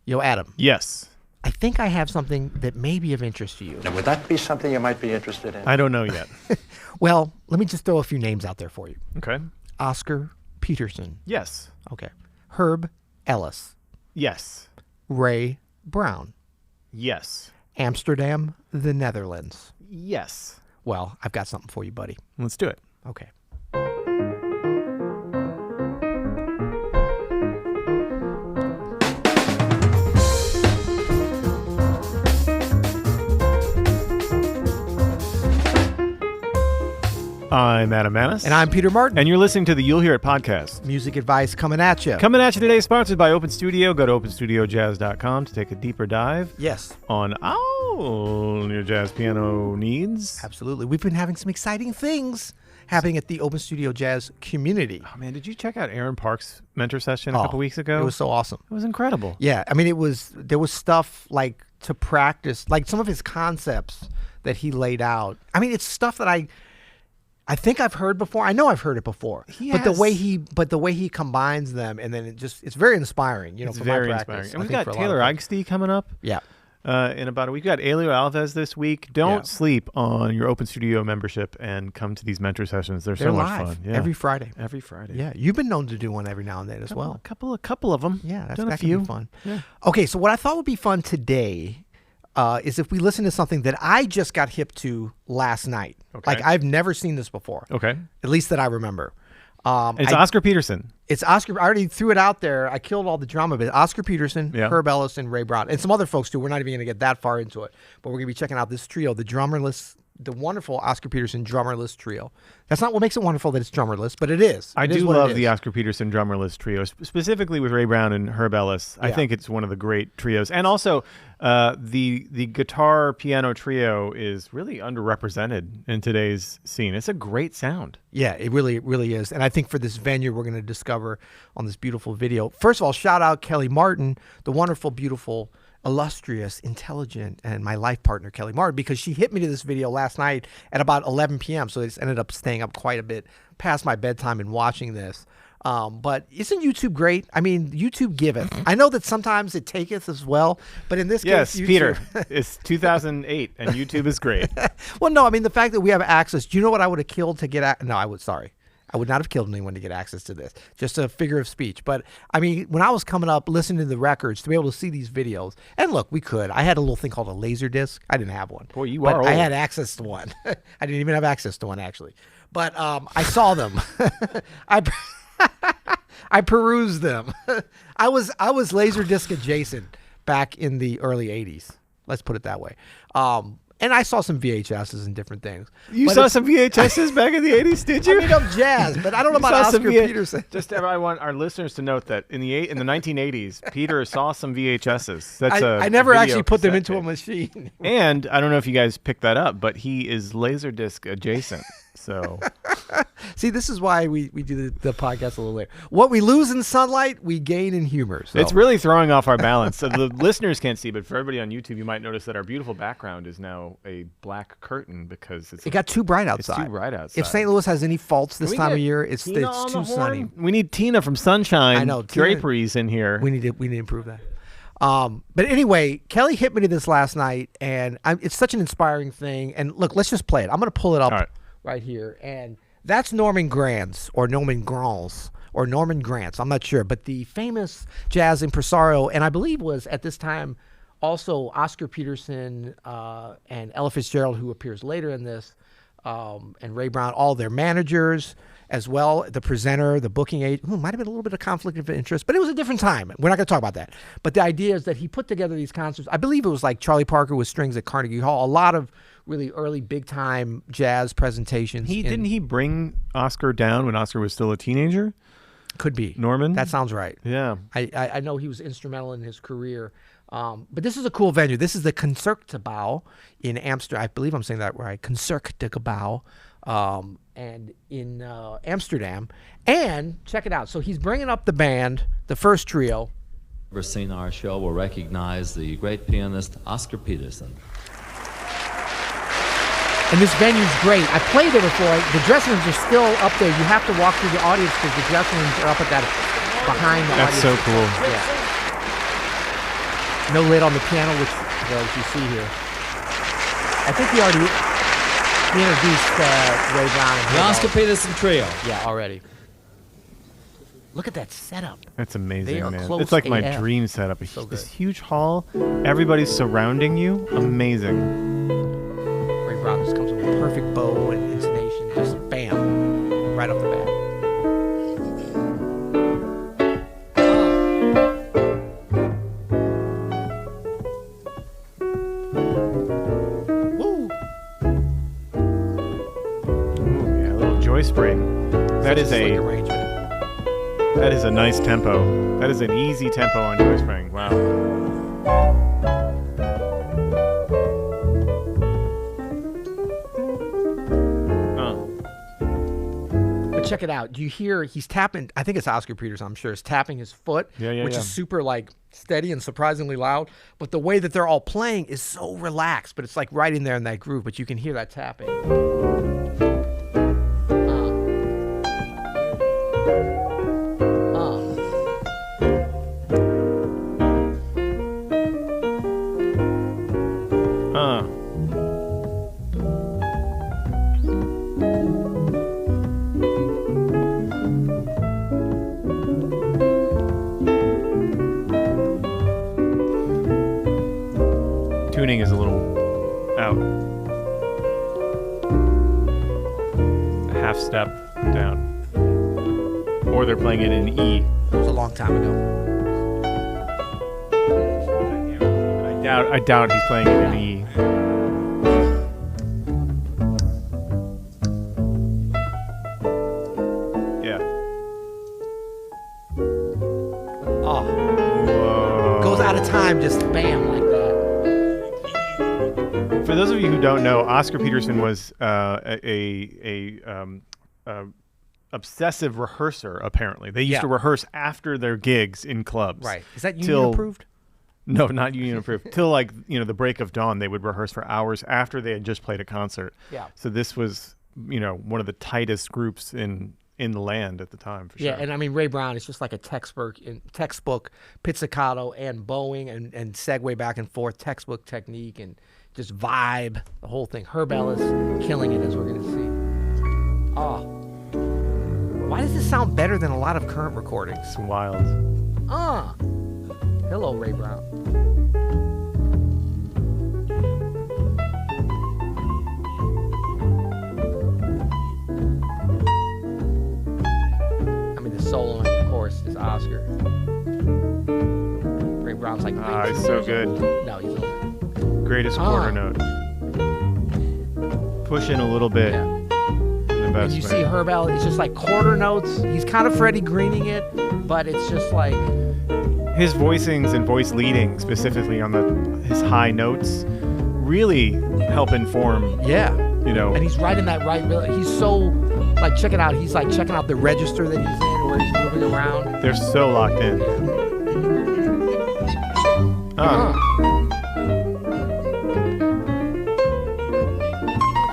Yo, Adam. Yes. I think I have something that may be of interest to you. Now, would that be something you might be interested in? I don't know yet. Well, let me just throw a few names out there for you. Okay. Oscar Peterson. Yes. Okay. Herb Ellis. Yes. Ray Brown. Yes. Amsterdam, the Netherlands. Yes. Well, I've got something for you, buddy. Let's do it. Okay. I'm Adam Manis. And I'm Peter Martin. And you're listening to the You'll Hear It podcast. Music advice coming at you. Coming at you today, sponsored by Open Studio. Go to openstudiojazz.com to take a deeper dive. Yes. On all your jazz piano needs. Absolutely. We've been having some exciting things happening at the Open Studio Jazz community. Oh, man, did you check out Aaron Park's mentor session a couple weeks ago? It was so awesome. It was incredible. Yeah. I mean, there was stuff like to practice, like some of his concepts that he laid out. I mean, it's stuff that I think I've heard before. I know I've heard it before. But the way he combines them, and then it's very inspiring. It's very inspiring. And we've got Taylor Eichste coming up. Yeah. In about a week. We've got Elio Alves this week. Don't sleep on your Open Studio membership and come to these mentor sessions. They're so live, much fun. Yeah. Every Friday. Every Friday. Yeah. You've been known to do one every now and then as well. A couple of them. Yeah, Done that a few. can be fun. Yeah. Okay, so what I thought would be fun today is if we listen to something that I just got hip to last night. Okay. Like I've never seen this before. Okay. At least that I remember. It's Oscar Peterson. It's Oscar. I already threw it out there. I killed all the drama, but Oscar Peterson, Herb Ellis, and Ray Brown, and some other folks too. We're not even going to get that far into it, but we're going to be checking out this trio, the wonderful Oscar Peterson drummerless trio. That's not what makes it wonderful that it's drummerless, but it is. I do love the Oscar Peterson drummerless trio, specifically with Ray Brown and Herb Ellis. I think it's one of the great trios, and also the guitar piano trio is really underrepresented in today's scene. It's a great sound. Yeah, it really is. And I think for this venue, we're going to discover on this beautiful video. First of all, shout out Kelly Martin, the wonderful, beautiful, illustrious, intelligent, and my life partner, Kelly Martin, because she hit me to this video last night at about 11 p.m. So it's ended up staying up quite a bit past my bedtime and watching this. But isn't YouTube great? I mean, YouTube giveth. I know that sometimes it taketh as well, but in this case, YouTube, Peter, it's 2008 and YouTube is great. Well, no, I mean, the fact that we have access, do you know what I would have killed to get no, I would not have killed anyone to get access to this. Just a figure of speech. But, I mean, when I was coming up, listening to the records, to be able to see these videos, and look, we could. I had a little thing called a laser disc. I didn't have one. Boy, you are old. I had access to one. I didn't even have access to one, actually. But I saw them. I perused them. I was Laserdisc adjacent back in the early 80s. Let's put it that way. And I saw some VHSs and different things. You saw some VHSs back in the 80s, did you? I mean, of jazz, but I don't know about Oscar Peterson. Just I want our listeners to note that in the 1980s, Peter saw some VHSs. I never actually put them into a machine. And I don't know if you guys picked that up, but he is Laserdisc adjacent. So, see, this is why we do the podcast a little later. What we lose in sunlight, we gain in humor. So. It's really throwing off our balance. So the listeners can't see, but for everybody on YouTube, you might notice that our beautiful background is now a black curtain because it got too bright outside. It's too bright outside. If St. Louis has any faults this time of year, it's too sunny. We need Tina from Sunshine. I know. Draperies in here. We need to improve that. But anyway, Kelly hit me to this last night, and it's such an inspiring thing. And look, let's just play it. I'm going to pull it up right here, and that's Norman Granz or Norman Granz or Norman Granz. I'm not sure, but the famous jazz impresario, and I believe was at this time also Oscar Peterson and Ella Fitzgerald, who appears later in this, and Ray Brown, all their managers as well, the presenter, the booking agent, might have been a little bit of conflict of interest, but it was a different time. We're not going to talk about that. But the idea is that he put together these concerts. I believe it was like Charlie Parker with strings at Carnegie Hall, a lot of really early big-time jazz presentations. Didn't he bring Oscar down when Oscar was still a teenager? Could be. Norman? That sounds right. Yeah. I know he was instrumental in his career. But this is a cool venue. This is the Concertgebouw in Amsterdam. I believe I'm saying that right. Concertgebouw. And in Amsterdam. And check it out. So he's bringing up the band, the first trio. Whoever seen our show will recognize the great pianist Oscar Peterson. And this venue's great. I played there before. The dressing rooms are still up there. You have to walk through the audience because the dressing rooms are up at that behind the audience. That's so cool. Yeah. No lid on the piano, which, as you see here. I think we already introduced Ray Brown. And The Oscar Peterson Trio. Yeah, already. Look at that setup. That's amazing, They are man. close It's like my AF. dream setup. So This good. huge hall, everybody's surrounding you. Amazing. Ray Brown just comes with a perfect bow and intonation. Just bam, right off the bat. Woo! Ooh, yeah, a little joy spring. That is Such slick a arrangement. that is a nice tempo. That is an easy tempo on joy spring. Wow. But check it out. Do you hear he's tapping? I think it's Oscar Peterson, I'm sure, is tapping his foot, which is super like steady and surprisingly loud. But the way that they're all playing is so relaxed, but it's like right in there in that groove. But you can hear that tapping. Tuning is a little out. A half step down. Or they're playing it in E. It was a long time ago. I doubt he's playing it in E. Yeah. Oh, Whoa. goes out of time, just bam like that. For those of you who don't know, Oscar Peterson was a obsessive rehearser. Apparently, they used to rehearse after their gigs in clubs. Right? Is that union approved? No, not union approved. Till like the break of dawn, they would rehearse for hours after they had just played a concert. Yeah. So this was one of the tightest groups in the land at the time. For Yeah, sure. and I mean Ray Brown is just like a textbook pizzicato and bowing and segue back and forth, textbook technique and just vibe, the whole thing. Herb Ellis killing it, as we're gonna see. Oh, why does this sound better than a lot of current recordings? It's wild. Hello, Ray Brown. I mean, the solo, of course, is Oscar. Ray Brown's like, It's so good. no, he's old. Greatest quarter note. Push in a little bit. Yeah. In the best And you way. see Herb Ellis, it's just like quarter notes. He's kind of Freddie Greening it, but it's just like His voicings and voice leading, specifically on his high notes, really help inform. And he's right in that right. He's so like, check it out. He's like checking out the register that he's in, where he's moving around. They're so locked in.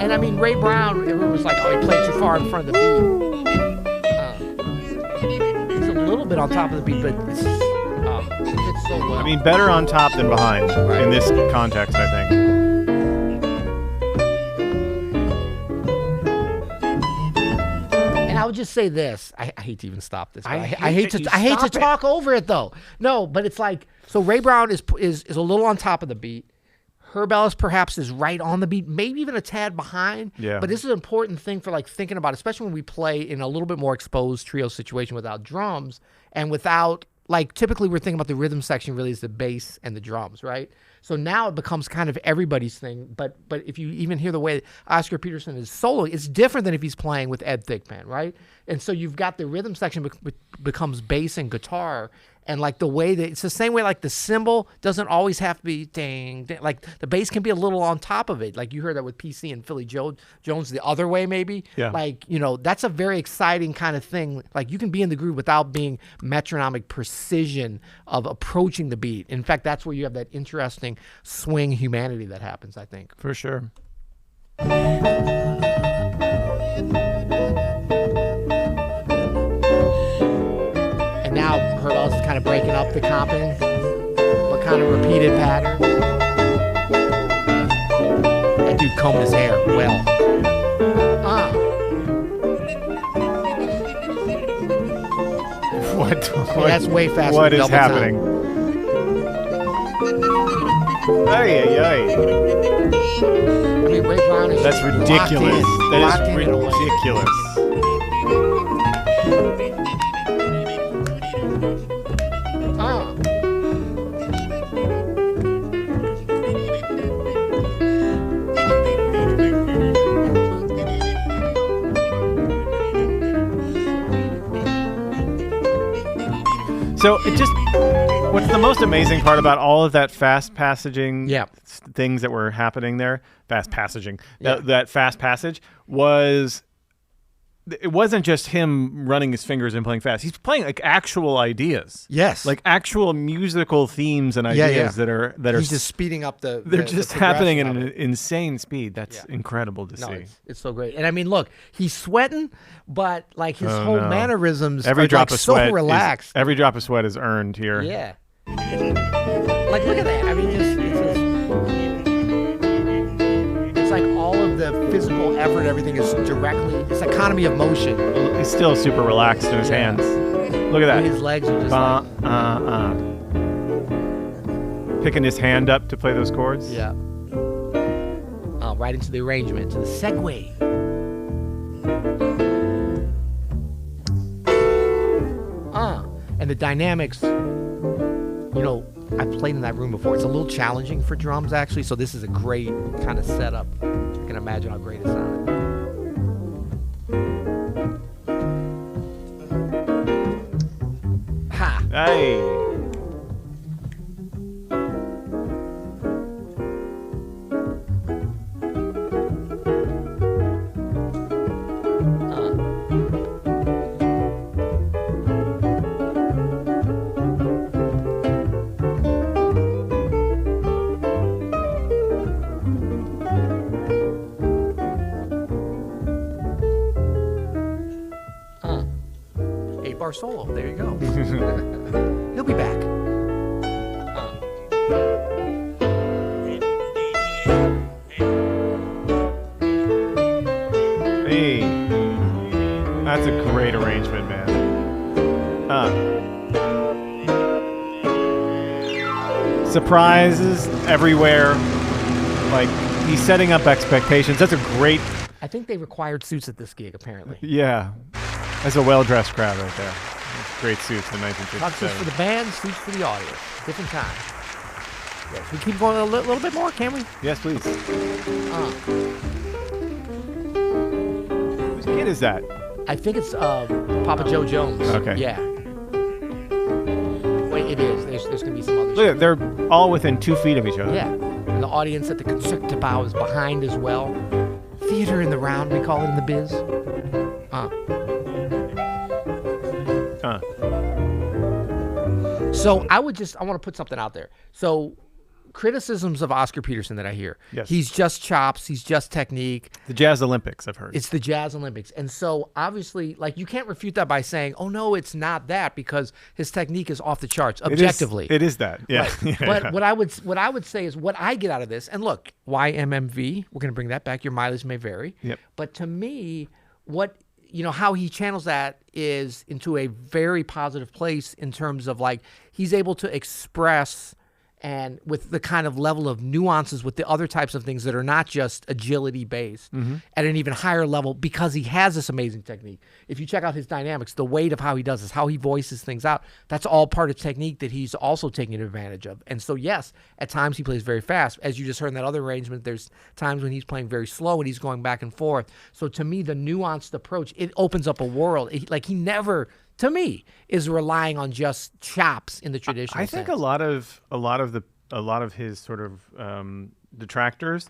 And I mean, Ray Brown, everyone was like, oh, he played too far in front of the beat. He's a little bit on top of the beat, but it's fits so well. I mean, better on top than behind in this context, I think. And I would just say this: I hate to even stop this. But I I hate to talk over it though. No, but it's like, so Ray Brown is a little on top of the beat. Herb Ellis perhaps is right on the beat, maybe even a tad behind. Yeah. But this is an important thing for like thinking about, especially when we play in a little bit more exposed trio situation without drums and without, like, typically we're thinking about the rhythm section really is the bass and the drums, right? So now it becomes kind of everybody's thing. But if you even hear the way Oscar Peterson is soloing, it's different than if he's playing with Ed Thigpen, right? And so you've got the rhythm section becomes bass and guitar. And like the way that it's the same way, like the cymbal doesn't always have to be ding, ding. Like the bass can be a little on top of it. Like you heard that with PC and Philly Jones the other way, maybe. Yeah. Like, that's a very exciting kind of thing. Like you can be in the groove without being metronomic precision of approaching the beat. In fact, that's where you have that interesting swing humanity that happens, I think. For sure. Now Herb Ellis is kind of breaking up the comping, but kind of repeated pattern. That dude combed his hair well. What? That's way faster What than is double happening? time. Ay, ay, ay. I mean, Ray Brown is That's just ridiculous. That locked is in in a way. ridiculous. So it just, what's the most amazing part about all of that fast passaging things that were happening there, that fast passage was, it wasn't just him running his fingers and playing fast. He's playing like actual ideas. Yes. Like actual musical themes and ideas that are He's just speeding up the they're just happening at of an it. insane speed. That's incredible to see. It's so great. And I mean, look, he's sweating, but like his whole mannerisms every are drop like of so sweat relaxed. every drop of sweat is earned here. Yeah. Like, look at that. I mean, it's like all of the physical effort, everything is directly, it's economy of motion. He's still super relaxed in his hands. Look at that. And his legs are just picking his hand up to play those chords. Yeah. Right into the arrangement, to the segue. And the dynamics, you know, I've played in that room before. It's a little challenging for drums, actually, so this is a great kind of setup. I can imagine how great it sounded. Ha! Hey! Bar solo. There you go. He'll be back. Hey, that's a great arrangement, man. Surprises everywhere. Like, he's setting up expectations. That's a great. I think they required suits at this gig, apparently. Yeah. That's a well-dressed crowd right there. Great suits in 1957. Suits for the band, suits for the audience. Different time. Yes, we keep going a little bit more, can we? Yes, please. Whose kid is that? I think it's Papa Joe Jones. Okay. Yeah. Wait, it is. There's going to be some others. Look, they're all within 2 feet of each other. Yeah. And the audience at the Concertgebouw is behind as well. Theater in the round, we call it in the biz. So I want to put something out there. So criticisms of Oscar Peterson that I hear. Yes. He's just chops. He's just technique. The Jazz Olympics, I've heard. It's the Jazz Olympics. And so obviously, like, you can't refute that by saying, oh, no, it's not that, because his technique is off the charts, objectively. It is that. Yeah. Right. Yeah, but yeah. what I would say is what I get out of this, and look, YMMV, we're going to bring that back. Your mileage may vary. Yep. But to me, how he channels that is into a very positive place in terms of, like, he's able to express, and with the kind of level of nuances with the other types of things that are not just agility based at an even higher level, because he has this amazing technique. If you check out his dynamics, the weight of how he does this, how he voices things out, that's all part of technique that he's also taking advantage of. And so, yes, at times he plays very fast. As you just heard in that other arrangement, there's times when he's playing very slow and he's going back and forth. So to me, the nuanced approach, it opens up a world. He never, to me, is relying on just chops in the traditional I think sense. a lot of his sort of detractors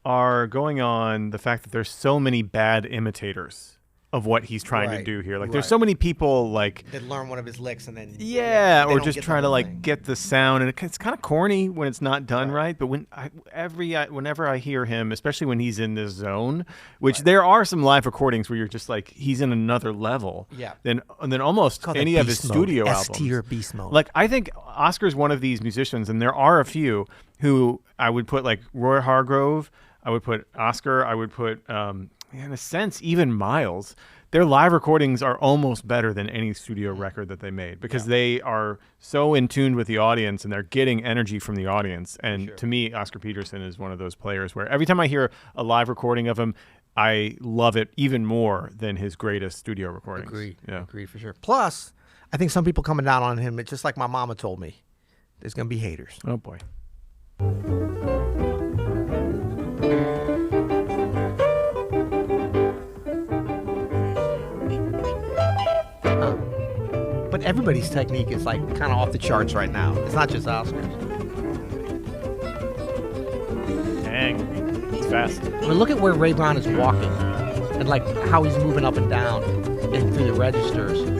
are going on the fact that there's so many bad imitators of what he's trying to Right, do here. Like, right. there's so many people like That learn one of his licks and then or they just don't try get to the whole like thing. get the sound, and it's kind of corny when it's not done right. But whenever I hear him, especially when he's in this zone, which there are some live recordings where you're just like he's in another level. Yeah. Then almost Call that any of his beast mode, studio S albums. tier beast mode. Like, I think Oscar's one of these musicians, and there are a few who I would put like Roy Hargrove. I would put Oscar. I would put, in a sense, even Miles. Their live recordings are almost better than any studio record that they made because they are so in tune with the audience and they're getting energy from the audience. And to me, Oscar Peterson is one of those players where every time I hear a live recording of him, I love it even more than his greatest studio recordings. Agreed. Yeah. Agreed for sure. Plus, I think some people coming down on him, it's just like my mama told me, there's going to be haters. Oh, boy. But everybody's technique is like kind of off the charts right now. It's not just Oscars. Dang. It's fast. I mean, look at where Ray Brown is walking and like how he's moving up and down and through the registers.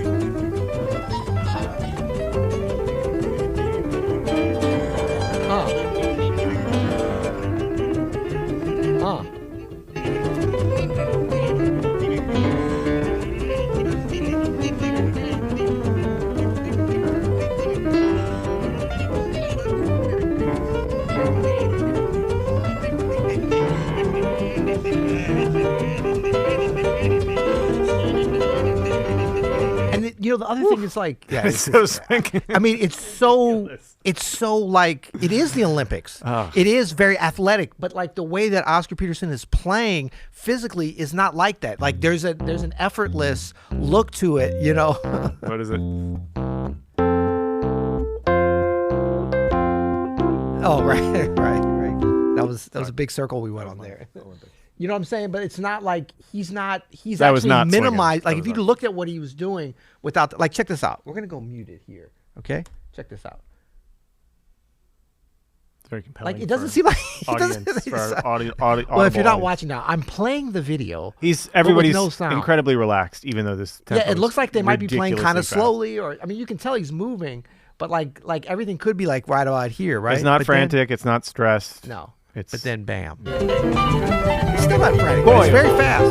The other thing is like, It's so sick. I mean, it's so like, it is the Olympics. It is very athletic, but like the way that Oscar Peterson is playing physically is not like that. Like there's an effortless look to it, you know. What is it? Oh, right. That was a big circle we went on there. You know what I'm saying? But it's not like he's actually minimized. Like if you looked at what he was doing without, like, check this out. We're going to go muted here. Okay? Check this out. It's very compelling. Like it doesn't seem like Well, if you're not watching now, I'm playing the video. Everybody's no sound. incredibly relaxed, even though this tempo it looks like they might be playing kind of fast. slowly, or I mean, you can tell he's moving, but like everything could be like right about here, right? It's not but frantic. It's not stressed. No. But then bam. It's still not frantic. But it's very fast.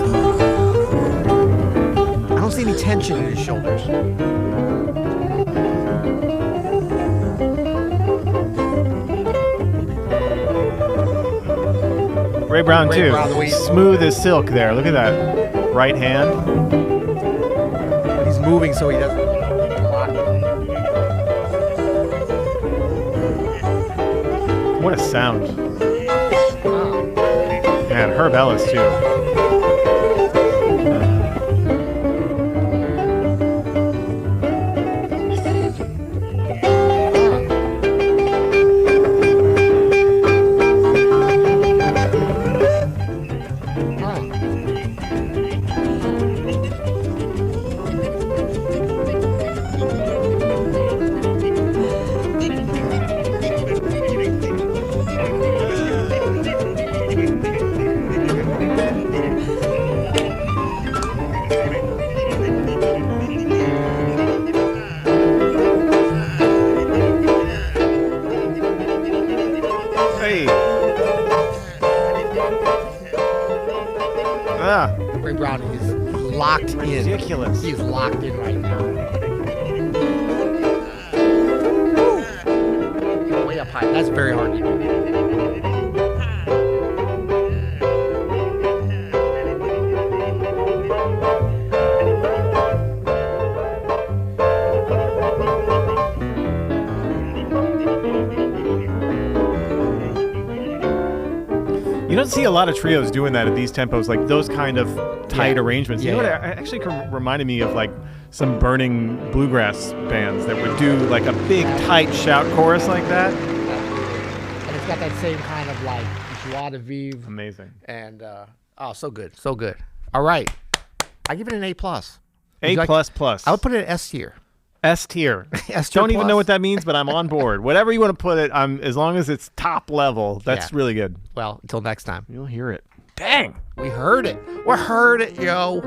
I don't see any tension in his shoulders. Ray Brown Ray too. Brown, Smooth as silk there. Look at that. Right hand. But he's moving so he doesn't block it. What a sound. Man, Herb Ellis too. Ray Brown is locked in. Ridiculous. He is locked in right now. Way up high. That's very hard to do. You don't see a lot of trios doing that at these tempos, like those kind of tight arrangements. You know what? It actually reminded me of like some burning bluegrass bands that would do like a big tight shout chorus like that. And it's got that same kind of like joie de vivre. Amazing. And so good, so good. All right, I give it an A+. A++. I would put it at S tier. S tier. S tier. Don't even know what that means, but I'm on board. Whatever you want to put it, as long as it's top level, that's really good. Well, until next time. You'll hear it. Dang. We heard it. We heard it, yo.